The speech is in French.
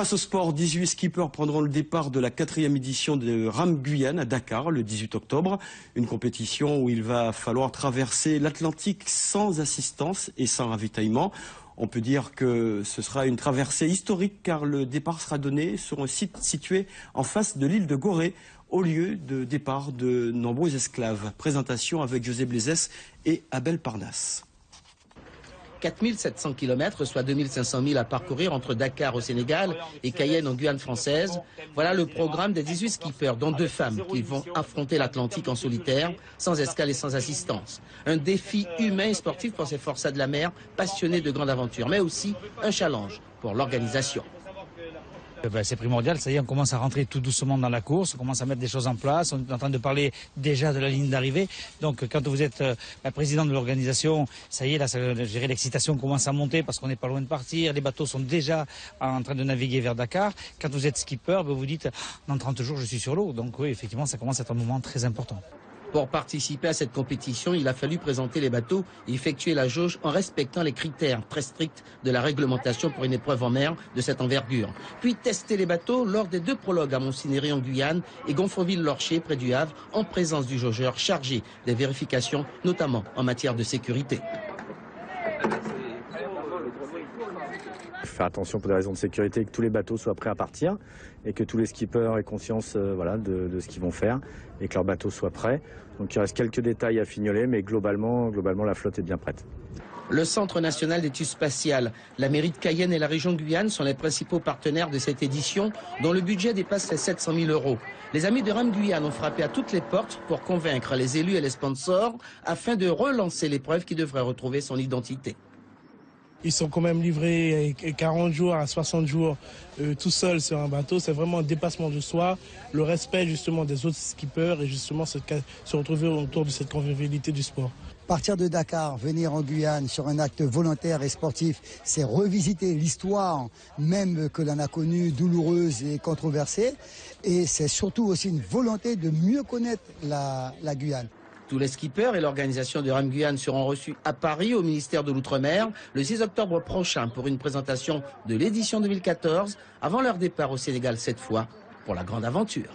passe au sport. 18 skippers prendront le départ de la 4e édition de Ram Guyane à Dakar le 18 octobre. Une compétition où il va falloir traverser l'Atlantique sans assistance et sans ravitaillement. On peut dire que ce sera une traversée historique car le départ sera donné sur un site situé en face de l'île de Gorée, au lieu de départ de nombreux esclaves. Présentation avec José Blaisès et Abel Parnasse. 4700 km, soit 2500 milles à parcourir entre Dakar au Sénégal et Cayenne en Guyane française. Voilà le programme des 18 skippers, dont 2 femmes, qui vont affronter l'Atlantique en solitaire, sans escale et sans assistance. Un défi humain et sportif pour ces forçats de la mer, passionnés de grande aventure, mais aussi un challenge pour l'organisation. C'est primordial, ça y est, on commence à rentrer tout doucement dans la course, on commence à mettre des choses en place, on est en train de parler déjà de la ligne d'arrivée. Donc quand vous êtes président de l'organisation, ça y est, là, je dirais, l'excitation commence à monter parce qu'on n'est pas loin de partir, les bateaux sont déjà en train de naviguer vers Dakar. Quand vous êtes skipper, vous dites, dans 30 jours, je suis sur l'eau. Donc oui, effectivement, ça commence à être un moment très important. Pour participer à cette compétition, il a fallu présenter les bateaux et effectuer la jauge en respectant les critères très stricts de la réglementation pour une épreuve en mer de cette envergure. Puis tester les bateaux lors des 2 prologues à Montcinéry en Guyane et Gonfreville-Lorcher près du Havre en présence du jaugeur chargé des vérifications, notamment en matière de sécurité. Faire attention pour des raisons de sécurité que tous les bateaux soient prêts à partir et que tous les skippers aient conscience de ce qu'ils vont faire et que leur bateau soit prêt. Donc il reste quelques détails à fignoler, mais globalement la flotte est bien prête. Le Centre national d'études spatiales, la mairie de Cayenne et la région Guyane sont les principaux partenaires de cette édition dont le budget dépasse les 700 000 €. Les amis de Ram Guyane ont frappé à toutes les portes pour convaincre les élus et les sponsors afin de relancer l'épreuve qui devrait retrouver son identité. Ils sont quand même livrés 40 jours à 60 jours tout seuls sur un bateau. C'est vraiment un dépassement de soi, le respect justement des autres skippers et justement se retrouver autour de cette convivialité du sport. Partir de Dakar, venir en Guyane sur un acte volontaire et sportif, c'est revisiter l'histoire même que l'on a connue, douloureuse et controversée. Et c'est surtout aussi une volonté de mieux connaître la Guyane. Tous les skippers et l'organisation de Ram Guyane seront reçus à Paris au ministère de l'Outre-mer le 6 octobre prochain pour une présentation de l'édition 2014 avant leur départ au Sénégal cette fois pour la grande aventure.